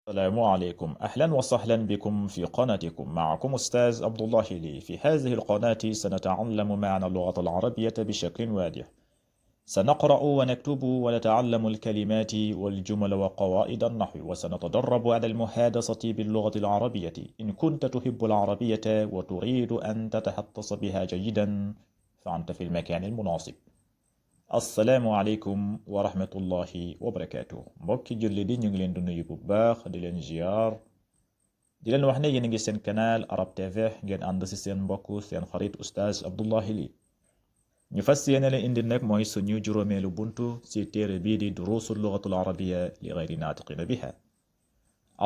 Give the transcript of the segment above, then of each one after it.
السلام عليكم، أهلا وسهلا بكم في قناتكم. معكم أستاذ عبد الله لي. في هذه القناة سنتعلم معنى اللغة العربية بشكل واضح. سنقرأ ونكتب ونتعلم الكلمات والجمل وقواعد النحو، وسنتدرب على المحادثة باللغة العربية. إن كنت تحب العربية وتريد أن تتحدث بها جيدا فأنت في المكان المناسب. asalaamaaleykum wa rahmatullahi wa barakaatu. mbokki julli di ñu ngi leen di nuyu bu baax di leen ziar di leen wax ne yéen a ngi seen canal Arab TV ngeen ànd si seen mbokk seen xarit oustaz Abdullahi Ly. ñu fas yéene leen indi nag mooy suñu juróomeelu buntu si téere bii di duruusul lugatul arabiya li gayri naatiqina biha.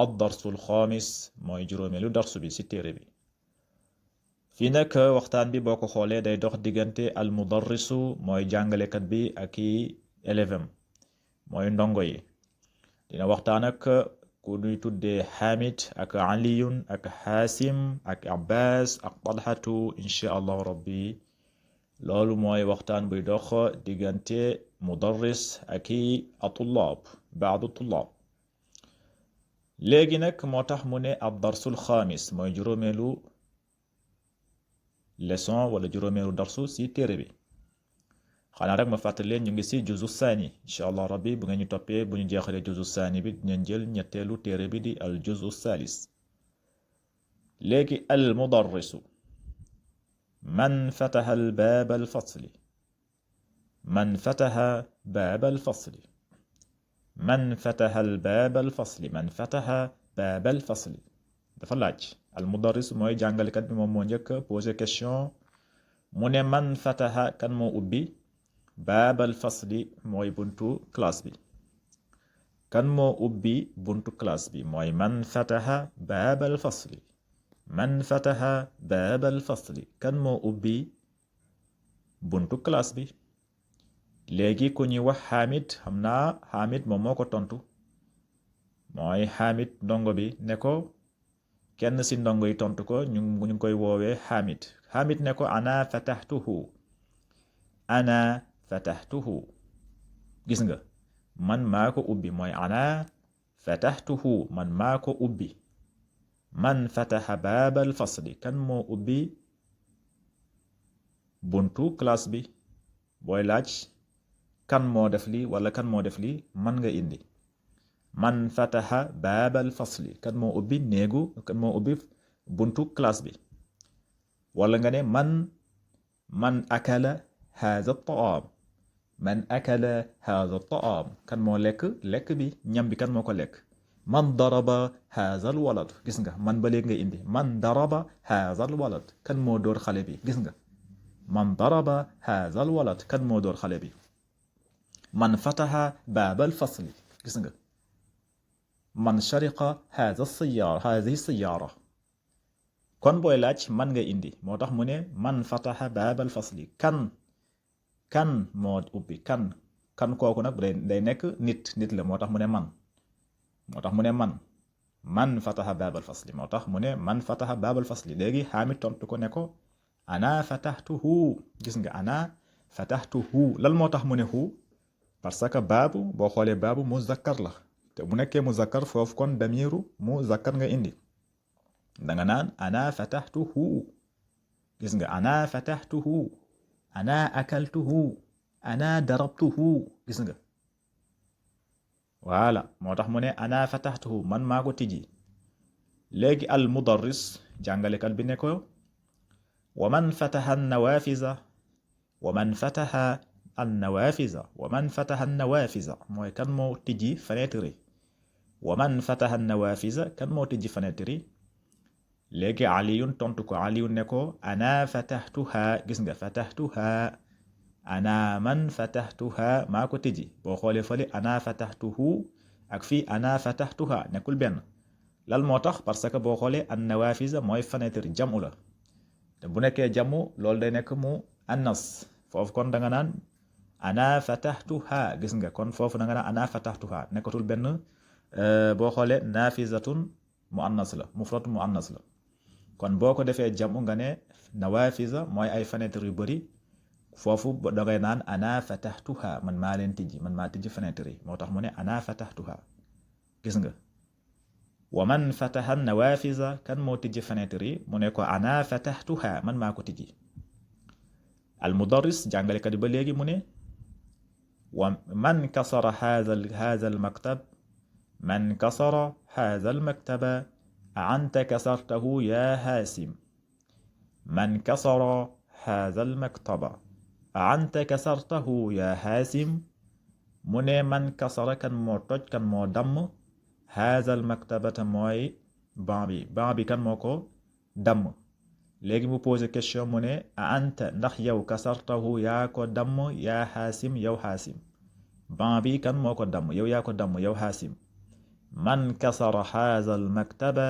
ad darsul xaamis mooy juróomeelu darsu bi si téere bi. fii nag waxtaan bi boo ko xoolee day dox diggante al mudarrisu mooy jàngalekat bi ak i élève mooy ndongo yi. dina waxtaan ak ku ñuy tuddee Hamid ak Aliyun ak Hasim ak Abbas ak Talhatu insha allahu rabbi. loolu mooy waxtaan buy dox diggante mudarris ak i atullaab baadu tullaab. léegi nag moo tax mu ne ab darsul xaamis mooy juróomeelu leçon wala juróomeelu darsu si téere bi. xanaa rek ma fàttali leen ñu ngi si juzu saani incha allah rabbi bu ngeen ñu toppee bu ñu jeexalee juzu saani bi dinañ jël ñetteelu téere bi di al juzu salis. léegi al mudarrisu man fataha al baaba al fasli man fataha baaba al fasli man fataha al baaba al fasli man fataha baaba al fasli. dafa laaj al mudarris mooy jàngalekat bi moom moo njëkk posé question mu ne man fataha kan moo ubbi baabal fasli mooy buntu classe bi. kan moo ubbi buntu classe bi mooy man fataha baabal fasli man fataha baabal fasli kan moo ubbi buntu classe bi. léegi ku ñuy wax Hamid xam naa Hamid moom moo ko tontu mooy Hamid ndongo bi ne ko kenn si ndongo yi tontu ko ñu ngi koy woowee Hamid. Hamid ne ko ana fatahtuhu ana fatahtuhu. gis nga man maa ko ubbi mooy ana fatahtuhu man maa ko ubbi. man fataha baabal fasli kan moo ubbi buntu classe bi. booy laaj kan moo def lii wala kan moo def lii man nga indi man fataha baabal fasli kan moo ubbi néegu kan moo ubbi buntu classe bi. wala nga ne man akala haza taam man akala haza taam kan moo lekk bi ñam bi kan moo ko lekk. man daraba haza al walad gis nga man ba léegi nga indi man daraba haza al walad kan moo door xale bi gis nga man daraba haza al walad kan moo door xale bi. man fataha baabal fasli gis nga man shariqa haza siyaara hazihi siyaara. kon booy laaj man nga indi moo tax mu ne man fataha baabal fasli kan moo ubbi kan kooku nag day nekk nit la moo tax mu ne man fataha baabal fasli moo tax mu ne man fataha baabal fasli. léegi Hamid tontu ko ne ko ana fatahtuhu gis nga ana fatahtuhu. lan moo tax mu ne hu parce que baabu boo xoolee baabu muzakkar la te bu nekkee muzakkar foofu kon damiru muzakkar nga indi danga naan ana fatahtuhu gis nga ana fatahtuhu ana akaltuhu ana darabtuhu gis nga voilà moo tax mu ne ana fatahtuhu man maa ko tijji. léegi al mudarris jàngalekat bi ne ko wa man fataha nawafiza wa man fataha annawafiza wa man fataha annawafiza mooy kan moo tijji fenêtre wa man fataha annawafiza kan moo tijji fenêtre. léegi aliyun tontu ko aliyun ne ko ana fatahtuha gis nga fatahtuha ana man fatahtuha maa ko tijji. boo xoolee fële ana fatahtuhu ak fii ana fatahtuha nekkul benn. lal moo tax parce que boo xoolee an nawafiza mooy fenêtre jamu la te bu nekkee jamu loolu day nekk mu annas foofu kon da nga naan ana fatahtuha gis nga kon foofu da nga naan ana fatahtuha nekkatul benn. boo xoolee nafizatun mu annas la mufratu mu annas la kon boo ko defee jamu nga ne nawafiza mooy ay fenêtre yu bëri foofu dangay naan ana fatahtuha man maa leen tijji man maa tijji fenêtre yi moo tax mu ne ana fatahtuha gis nga wa man fataha nawafiza kan moo tijji fenêtre yi mu ne ko ana fatahtuha man maa ko tijji. al mudarris jàngalekat bi ba léegi mu ne wa man kasara haza al maktab man kasara haza al maktaba anta kasartahu ya haasim man kasara haza al maktaba anta kasartahu ya haasim mu ne man kasara kan moo toj kan moo damm haazal maktabata mooy ban bi kan moo ko damm. léegi mu posé question mu ne a anta ndax yow kasartahu yaa ko damm yaa xaasim yow xaasim ban bi kan moo ko damm yow yaa ko damm yow xaasim. man kasara haazal maktaba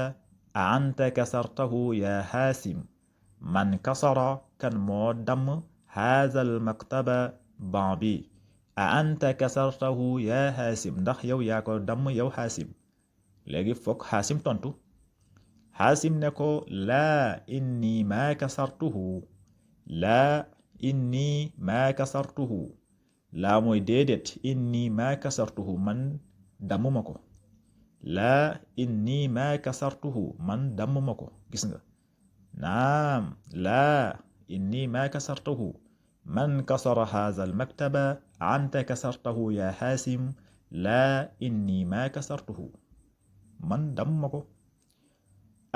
a anta kasartahu yaa xaasim man kasara kan moo damm haazal maktaba ban bi a anta kasartahu yaa xaasim ndax yow yaa ko damm yow xaasim. léegi foog xaasim tontu xaasim ne ko laa inni maa kasartuhu laa inni maa kasartuhu laa mooy déedéet inni maa kasartuhu man dammuma ko laa inni maa kasartuhu man dammuma ko gis nga naam laa inni maa kasartuhu man kasara haza al maktaba anta kasartahu ya xaasim laa inni maa kasartuhu man dammuma ko.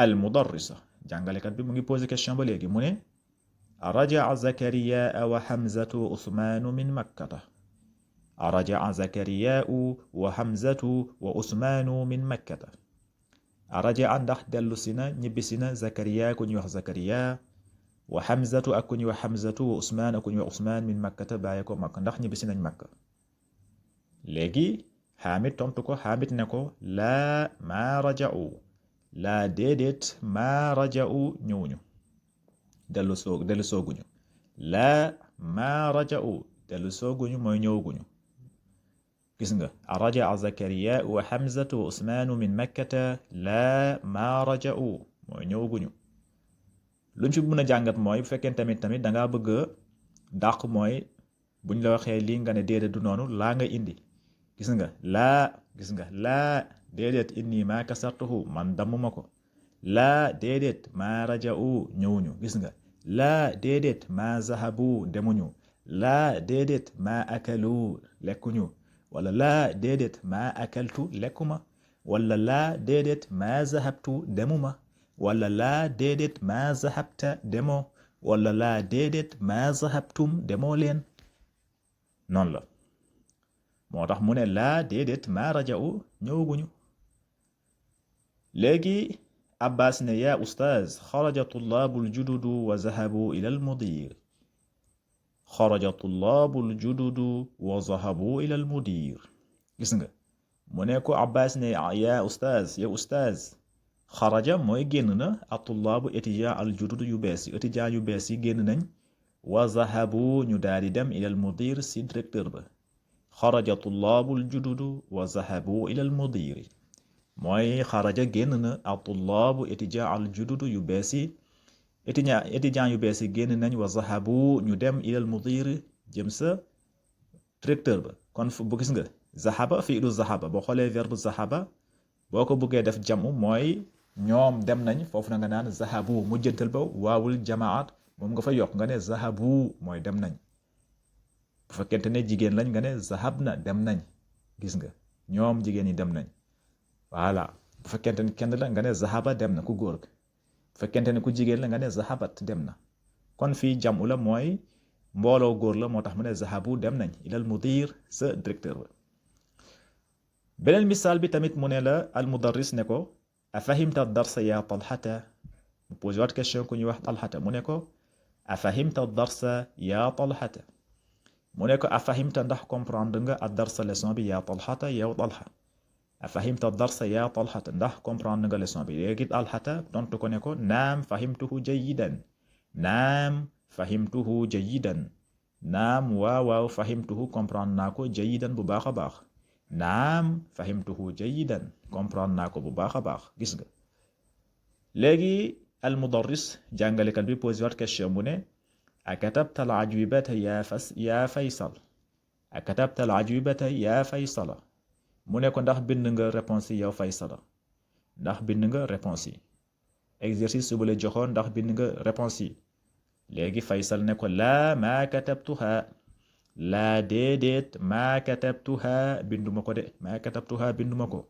al mudarrisa jàngalekat bi mu ngi posé question ba léegi mu ne rajaa zakariyaa wa hamzatu wa usmaanu min makkata rajaa zakariyaa wa hamzatu wa usmaanu min makkata rajaa ndax dellu si na ñibbisi na zakariyaa ku ñuy wax zakariyaa wa hamzatu ak ku ñuy wax hamzatu wa usmaan ak ku ñuy wax usmaan min makkata bàyyi ko makka ndax ñibbisi nañ makka. léegi xaamit tontu ko xaamit ne ko laa maa raja'u laa déedéet maa raja'u ñëwuñu dellu sooguñu laa maa raja'u dellu sooguñu mooy ñëwuguñu. gis nga raja'a zakariya wa hamzatu wa usmaanu min makkata laa maa raja'u mooy ñëwuguñu. luñ ci mën a jàngat mooy bu fekkee tamit dangaa bëgg a dàq mooy buñ la waxee lii nga ne déedéet du noonu laa nga indi. gis nga laa déedéet inni maa kasartuhu man dammuma ko laa déedéet maa raja'u ñëwuñu. gis nga laa déedéet maa zahabu demuñu laa déedéet maa akalu lekkuñu wala laa déedéet maa akaltu lekkuma wala laa déedéet maa zahabtu demuma wala laa déedéet maa zahabta demoo wala laa déedéet maa zahabtum demoo leen noonu la. moo tax mu ne laa déedéet maa raja'u ñëwaguñu. léegi abbas ne yaa ustaaz xaraja tullaabul jududu wa zahabu ila al mudir xaraja tullaabul jududu wa zahabu ila al mudir. gis nga mu ne ko abbas ne yaa ustaaz yow ustaaz xaraja mooy génn na a tullaabu étudiant al jududu yu bees yi étudiant yu bees yi génn nañ wa zahabu ñu daal di dem ila al mudir si directeur ba. xaraja tullaabul jududu wa zahabu ila al mudiri mooy xaraja génn na a tullaabu étudiant al jududu yu bees yi étudiant yu bees yi génn nañ wa zahabu ñu dem ila al mudiri jëm sa directeur ba. kon bu gis nga zahaba fiilu zahaba boo xoolee verbe zahaba boo ko bëggee def jamu mooy ñoom dem nañ foofu na nga naan zahabu mujjantal ba waawul jamaat moom nga fa yokk nga ne zahabu mooy dem nañ. bu fekkente ne jigéen lañ nga ne zahab na dem nañ. gis nga ñoom jigéen ñi dem nañ voilà. bu fekkente ne kenn la nga ne zahaba dem na ku góor bu fekkente ne ku jigéen la nga ne zahabat dem na. kon fii jamu la mooy mbooloo góor la moo tax mu ne zahabu dem nañ ilal mudir sa directeur ba. beneen misaal bi tamit mu ne la al mudarris ne ko afahimta darsa ya talhata mu posé waat question ku ñuy wax talhata mu ne ko afahimta darsa ya talhata mu ne ko afahimta ndax comprendre nga ad darsa leçon bi yaa talxata yow talxa afahimta darsa yaa talxata ndax comprendre nga leçon bi léegi talxata tontu ko ne ko naam fahimtuhu jayidan naam fahimtuhu jayidan naam waaw fahimtuhu comprendre naa ko jayidan bu baax a baax naam fahimtuhu jayidan comprendre naa ko bu baax a baax. gis nga léegi al mudarris jàngalekat bi posé waat question bu ne akatabta al ajwibata yaa faysal akatabta al ajwibata yaa faysala mu ne ko ndax bind nga réponse yi yow faysala ndax bind nga réponse yi exercice bu la joxoon ndax bind nga réponse yi léegi Faysal ne ko laa maa katabtuha laa déedéet maa katabtuha binduma ko de maa katabtuha binduma ko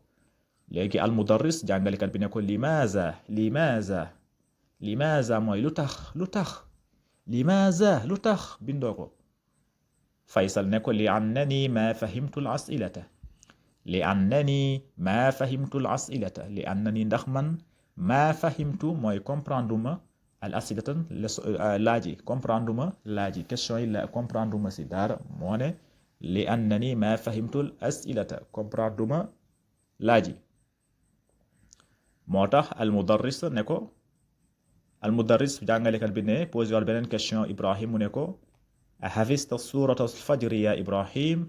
léegi al mudarris jàngalekat bi ne ko limaza mooy lu tax bindoo ko Faysal ne ko li annani ma fahimtu al asilata li annani ndax man maa fahimtu mooy comprendre ma al asilatan laaj yi comprendre ma laaj yi question yi la comprendre ma si dara moo ne li annani maa fahimtu al asilata comprendre ma laaj yi moo tax al mudarris jàngalekat bi ne posé wal beneen question Ibrahim mu ne ko ahafista surata al fajri ya Ibrahim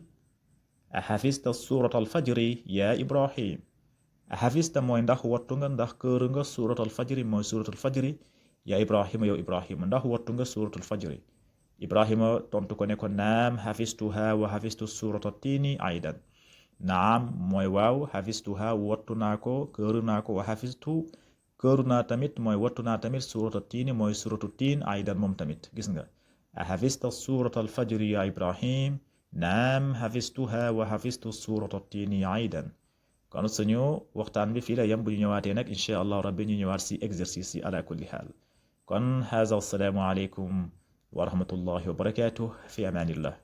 ahafista surata al fajri ya Ibrahim ahafista mooy ndax wattu nga ndax këru nga suratul fajri mooy suratul fajri yaa Ibrahima yow Ibrahima ndax wattu nga suratul fajri Ibrahima tontu ko ne ko naam hafistuha wa hafistu surata tiini aydan naam mooy waaw hafistuha wattu naa ko këru naa ko wa hafistu këru naa tamit mooy wattu naa tamit surata tiini mooy suratu tiin aydan moom tamit gis nga ahafista suratul fajri yaa Ibrahim naam hafistuha wa hafistu surata tiini aydan kon suñu waxtaan bi fii la yem bu ñu ñëwaatee nag incha allah rabbi ñu ñëwaat si exercice yi ala kulli xaal kon haza assalaamu aleykum wa rahmatullahi wa barakatuh fi amaanillah